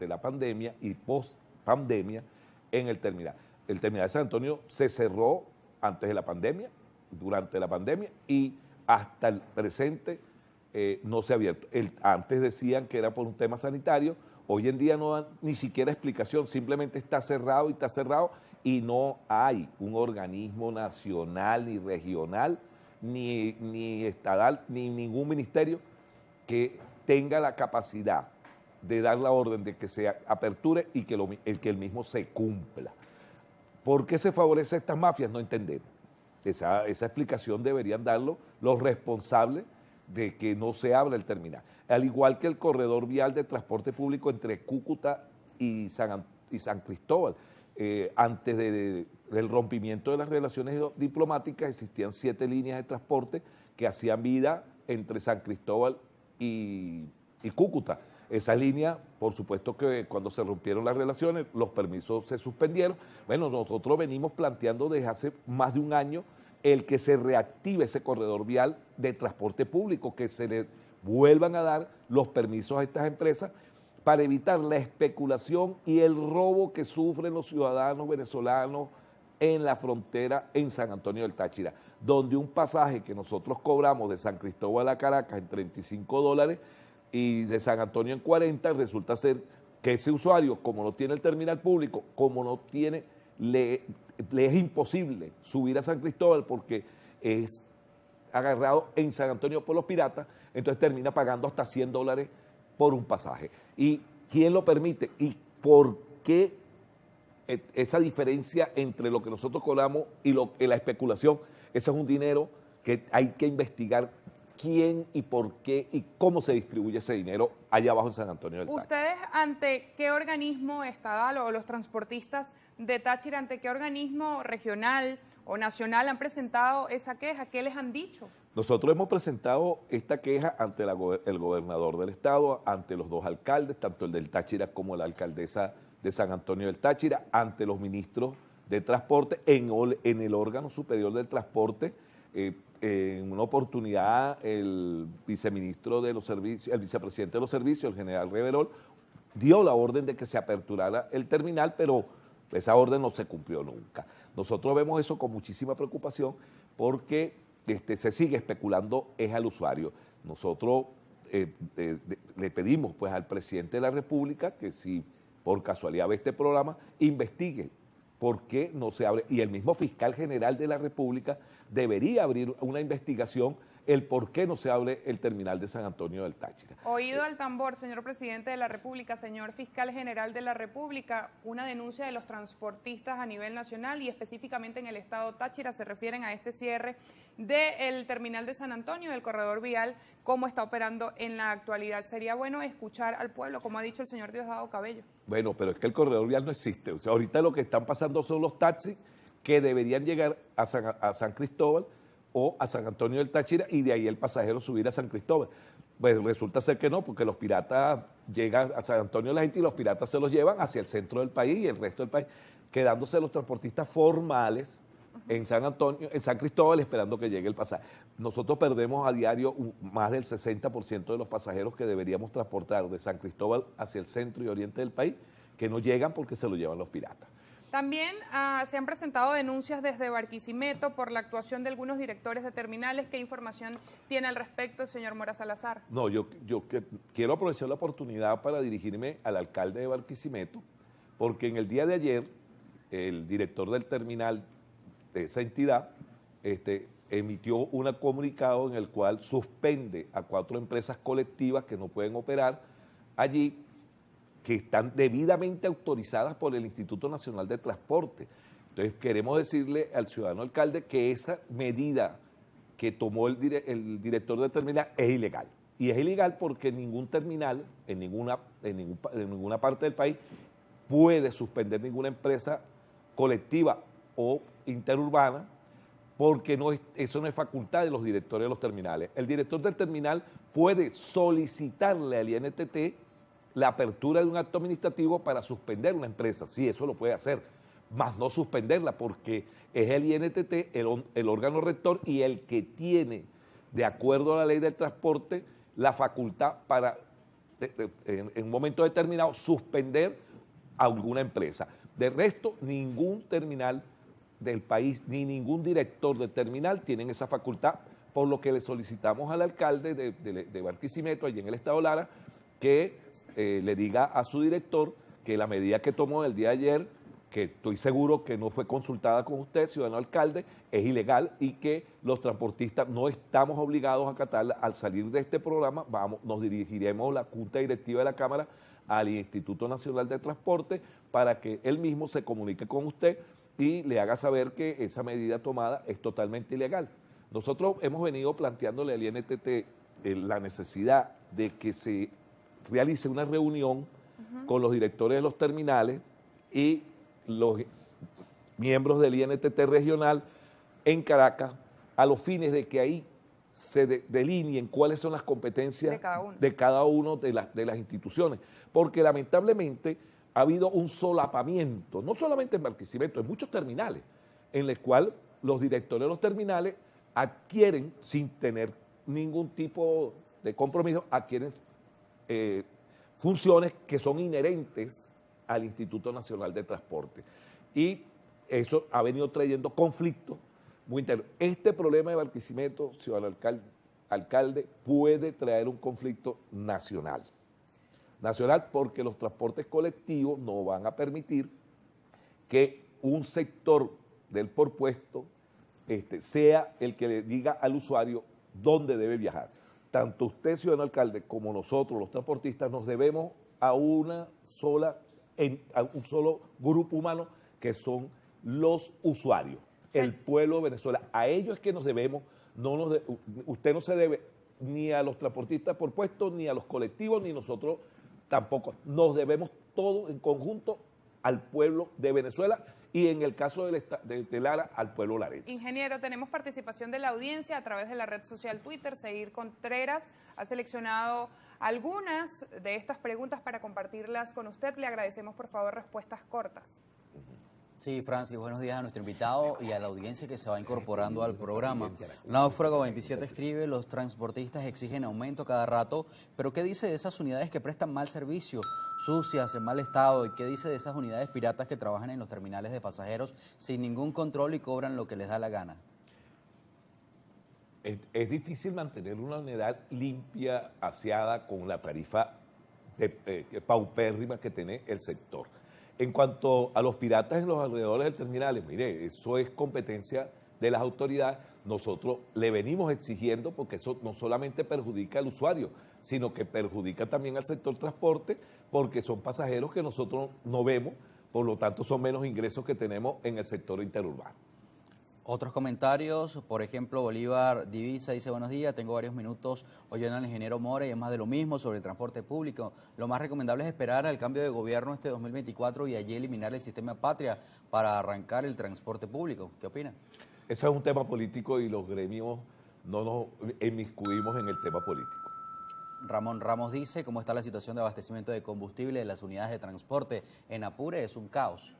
durante la pandemia y post pandemia en el terminal. El terminal de San Antonio se cerró antes de la pandemia, durante la pandemia y hasta el presente no se ha abierto. Antes decían que era por un tema sanitario, hoy en día no dan ni siquiera explicación, simplemente está cerrado y no hay un organismo nacional ni regional ni estatal ni ningún ministerio que tenga la capacidad de dar la orden de que se aperture y que el mismo se cumpla. ¿Por qué se favorece a estas mafias? No entendemos. Esa explicación deberían darlo los responsables de que no se abra el terminal. Al igual que el corredor vial de transporte público entre Cúcuta y San Cristóbal. Antes del rompimiento de las relaciones diplomáticas existían 7 líneas de transporte que hacían vida entre San Cristóbal y Cúcuta. Esa línea, por supuesto que cuando se rompieron las relaciones, los permisos se suspendieron. Bueno, nosotros venimos planteando desde hace más de un año el que se reactive ese corredor vial de transporte público, que se le vuelvan a dar los permisos a estas empresas para evitar la especulación y el robo que sufren los ciudadanos venezolanos en la frontera en San Antonio del Táchira, donde un pasaje que nosotros cobramos de San Cristóbal a Caracas en $35 y de San Antonio en 40, resulta ser que ese usuario, como no tiene el terminal público, como no tiene, le es imposible subir a San Cristóbal porque es agarrado en San Antonio por los piratas, entonces termina pagando hasta $100 por un pasaje. ¿Y quién lo permite? ¿Y por qué esa diferencia entre lo que nosotros cobramos y la especulación? Ese es un dinero que hay que investigar quién y por qué y cómo se distribuye ese dinero allá abajo en San Antonio del Táchira. ¿Ustedes ante qué organismo estatal o los transportistas de Táchira, ante qué organismo regional o nacional han presentado esa queja? ¿Qué les han dicho? Nosotros hemos presentado esta queja ante el gobernador del estado, ante los 2 alcaldes, tanto el del Táchira como la alcaldesa de San Antonio del Táchira, ante los ministros de transporte, en el órgano superior del transporte. En una oportunidad el viceministro de los servicios, el vicepresidente de los servicios, el general Reverol, dio la orden de que se aperturara el terminal, pero esa orden no se cumplió nunca. Nosotros vemos eso con muchísima preocupación porque se sigue especulando es al usuario. Nosotros le pedimos pues al presidente de la República que si por casualidad ve este programa, investigue por qué no se abre, y el mismo fiscal general de la República debería abrir una investigación el por qué no se abre el terminal de San Antonio del Táchira. Oído al tambor, señor presidente de la República, señor fiscal general de la República, una denuncia de los transportistas a nivel nacional y específicamente en el estado Táchira se refieren a este cierre del terminal de San Antonio, del corredor vial, cómo está operando en la actualidad. Sería bueno escuchar al pueblo, como ha dicho el señor Diosdado Cabello. Bueno, pero es que el corredor vial no existe. O sea, ahorita lo que están pasando son los taxis que deberían llegar a San Cristóbal o a San Antonio del Táchira y de ahí el pasajero subir a San Cristóbal. Pues resulta ser que no, porque los piratas llegan a San Antonio la gente y los piratas se los llevan hacia el centro del país y el resto del país, quedándose los transportistas formales en San Antonio, en San Cristóbal, esperando que llegue el pasaje. Nosotros perdemos a diario más del 60% de los pasajeros que deberíamos transportar de San Cristóbal hacia el centro y oriente del país, que no llegan porque se lo llevan los piratas. También se han presentado denuncias desde Barquisimeto por la actuación de algunos directores de terminales. ¿Qué información tiene al respecto, señor Mora Salazar? No, yo quiero aprovechar la oportunidad para dirigirme al alcalde de Barquisimeto, porque en el día de ayer el director del terminal de esa entidad emitió un comunicado en el cual suspende a 4 empresas colectivas que no pueden operar allí, que están debidamente autorizadas por el Instituto Nacional de Transporte. Entonces queremos decirle al ciudadano alcalde que esa medida que tomó el director del terminal es ilegal. Y es ilegal porque ningún terminal en ninguna parte del país puede suspender ninguna empresa colectiva o interurbana porque eso no es facultad de los directores de los terminales. El director del terminal puede solicitarle al INTT la apertura de un acto administrativo para suspender una empresa. Sí, eso lo puede hacer, más no suspenderla porque es el INTT, el órgano rector y el que tiene, de acuerdo a la ley del transporte, la facultad para en un momento determinado, suspender a alguna empresa. De resto, ningún terminal del país, ni ningún director de terminal tienen esa facultad, por lo que le solicitamos al alcalde de Barquisimeto, allí en el estado Lara, que le diga a su director que la medida que tomó el día de ayer, que estoy seguro que no fue consultada con usted, ciudadano alcalde, es ilegal y que los transportistas no estamos obligados a acatarla. Al salir de este programa, nos dirigiremos la Junta Directiva de la Cámara al Instituto Nacional de Transporte para que él mismo se comunique con usted y le haga saber que esa medida tomada es totalmente ilegal. Nosotros hemos venido planteándole al INTT la necesidad de que se realice una reunión con los directores de los terminales y los miembros del INTT regional en Caracas, a los fines de que ahí se delineen cuáles son las competencias de cada uno de las instituciones, porque lamentablemente ha habido un solapamiento, no solamente en Barquisimeto, en muchos terminales, en el cual los directores de los terminales adquieren, sin tener ningún tipo de compromiso, adquieren funciones que son inherentes al Instituto Nacional de Transporte. Y eso ha venido trayendo conflictos muy internos. Este problema de Barquisimeto, ciudadano alcalde, puede traer un conflicto nacional. Nacional porque los transportes colectivos no van a permitir que un sector del por puesto sea el que le diga al usuario dónde debe viajar. Tanto usted, ciudadano alcalde, como nosotros, los transportistas, nos debemos a un solo grupo humano, que son los usuarios, sí, el pueblo de Venezuela. A ellos es que nos debemos, usted no se debe ni a los transportistas por puesto, ni a los colectivos, ni nosotros tampoco. Nos debemos todos en conjunto al pueblo de Venezuela y en el caso de Lara, al pueblo larense. Ingeniero, tenemos participación de la audiencia a través de la red social Twitter. Seguir Contreras ha seleccionado algunas de estas preguntas para compartirlas con usted. Le agradecemos, por favor, respuestas cortas. Sí, Francis, buenos días a nuestro invitado y a la audiencia que se va incorporando al programa. Náufrago 27 escribe, los transportistas exigen aumento cada rato, pero ¿qué dice de esas unidades que prestan mal servicio, sucias, en mal estado? ¿Y qué dice de esas unidades piratas que trabajan en los terminales de pasajeros sin ningún control y cobran lo que les da la gana? Es difícil mantener una unidad limpia, aseada, con la tarifa paupérrima que tiene el sector. En cuanto a los piratas en los alrededores de terminales, mire, eso es competencia de las autoridades. Nosotros le venimos exigiendo, porque eso no solamente perjudica al usuario, sino que perjudica también al sector transporte, porque son pasajeros que nosotros no vemos, por lo tanto son menos ingresos que tenemos en el sector interurbano. Otros comentarios, por ejemplo, Bolívar Divisa dice, buenos días, tengo varios minutos oyendo al ingeniero Mora y es más de lo mismo sobre el transporte público. Lo más recomendable es esperar al cambio de gobierno este 2024 y allí eliminar el sistema patria para arrancar el transporte público. ¿Qué opina? Eso es un tema político y los gremios no nos inmiscuimos en el tema político. Ramón Ramos dice, ¿cómo está la situación de abastecimiento de combustible de las unidades de transporte? En Apure es un caos.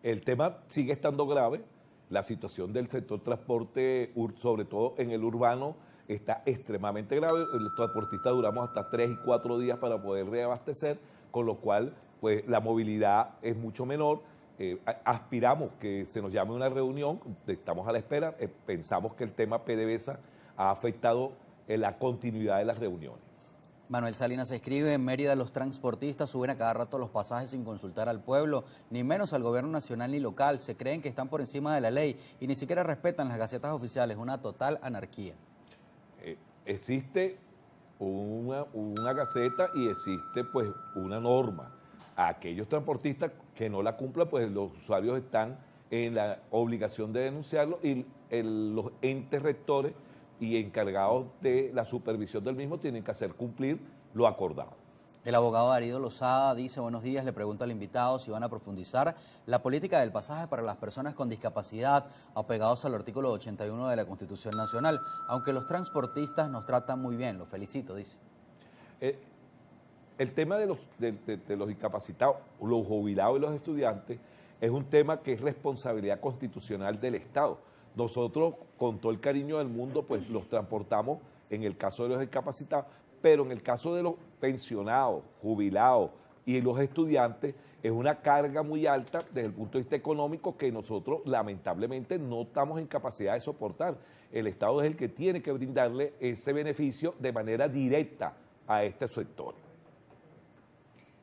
El tema sigue estando grave. La situación del sector transporte, sobre todo en el urbano, está extremadamente grave. Los transportistas duramos hasta 3 y 4 días para poder reabastecer, con lo cual pues, la movilidad es mucho menor. Aspiramos que se nos llame a una reunión, estamos a la espera. Pensamos que el tema PDVSA ha afectado la continuidad de las reuniones. Manuel Salinas escribe, en Mérida los transportistas suben a cada rato los pasajes sin consultar al pueblo, ni menos al gobierno nacional ni local. Se creen que están por encima de la ley y ni siquiera respetan las gacetas oficiales. Una total anarquía. Existe una gaceta y existe pues una norma. A aquellos transportistas que no la cumplan, pues los usuarios están en la obligación de denunciarlo y los entes rectores y encargados de la supervisión del mismo tienen que hacer cumplir lo acordado. El abogado Darío Lozada dice, buenos días, le pregunto al invitado si van a profundizar la política del pasaje para las personas con discapacidad, apegados al artículo 81 de la Constitución Nacional, aunque los transportistas nos tratan muy bien, los felicito, dice. El tema de los discapacitados, los jubilados y los estudiantes, es un tema que es responsabilidad constitucional del Estado. Nosotros, con todo el cariño del mundo, pues los transportamos, en el caso de los discapacitados, pero en el caso de los pensionados, jubilados y los estudiantes, es una carga muy alta desde el punto de vista económico que nosotros lamentablemente no estamos en capacidad de soportar. El Estado es el que tiene que brindarle ese beneficio de manera directa a este sector.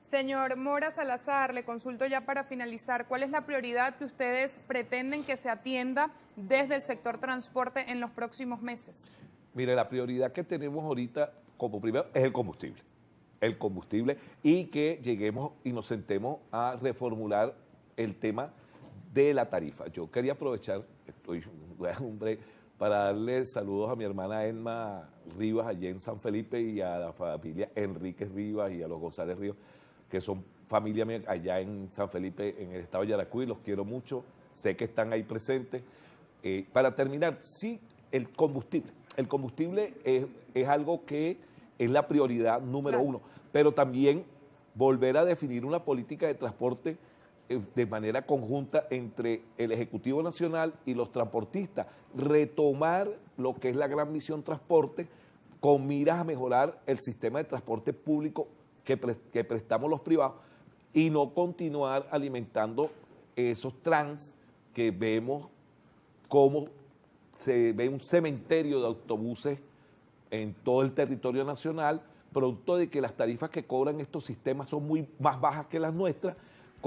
Señor Mora Salazar, le consulto ya para finalizar, ¿cuál es la prioridad que ustedes pretenden que se atienda desde el sector transporte en los próximos meses? Mire, la prioridad que tenemos ahorita como primero es el combustible y que lleguemos y nos sentemos a reformular el tema de la tarifa. Yo quería aprovechar, para darle saludos a mi hermana Elma Rivas allá en San Felipe y a la familia Enríquez Rivas y a los González Ríos, que son familia mía allá en San Felipe, en el estado de Yaracuy, los quiero mucho, sé que están ahí presentes. Para terminar, sí, el combustible es algo que es la prioridad número uno, pero también volver a definir una política de transporte de manera conjunta entre el Ejecutivo Nacional y los transportistas, retomar lo que es la gran misión transporte con miras a mejorar el sistema de transporte público que prestamos los privados y no continuar alimentando esos trans que vemos como se ve un cementerio de autobuses en todo el territorio nacional, producto de que las tarifas que cobran estos sistemas son muy más bajas que las nuestras,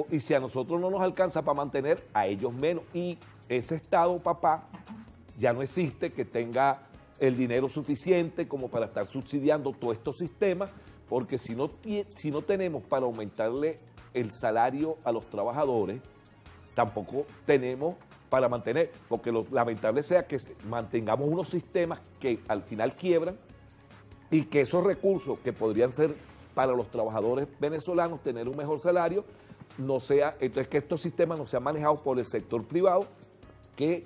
y si a nosotros no nos alcanza para mantener, a ellos menos. Y ese Estado, papá, ya no existe que tenga el dinero suficiente como para estar subsidiando todos estos sistemas, porque si no tenemos para aumentarle el salario a los trabajadores, tampoco tenemos para mantener, porque lo lamentable sea que mantengamos unos sistemas que al final quiebran y que esos recursos que podrían ser para los trabajadores venezolanos tener un mejor salario, no sea, entonces que estos sistemas no sean manejados por el sector privado, que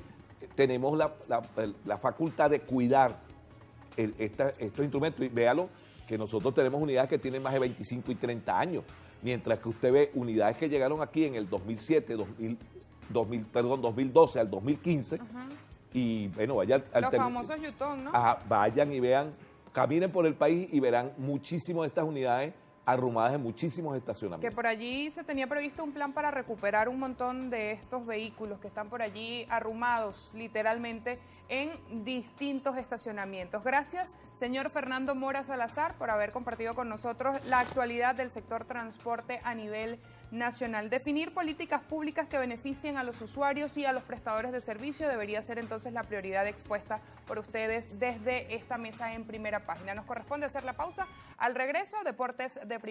tenemos la facultad de cuidar estos instrumentos. Y véalo, que nosotros tenemos unidades que tienen más de 25 y 30 años, mientras que usted ve unidades que llegaron aquí en el 2007, 2012 al 2015, y bueno, vayan al los famosos Yutón, ¿no? Vayan y vean, caminen por el país y verán muchísimas de estas unidades arrumadas en muchísimos estacionamientos. Que por allí se tenía previsto un plan para recuperar un montón de estos vehículos que están por allí arrumados literalmente en distintos estacionamientos. Gracias, señor Fernando Mora Salazar, por haber compartido con nosotros la actualidad del sector transporte a nivel nacional. Definir políticas públicas que beneficien a los usuarios y a los prestadores de servicio debería ser entonces la prioridad expuesta por ustedes desde esta mesa en Primera Página. Nos corresponde hacer la pausa. Al regreso, Deportes de Primera.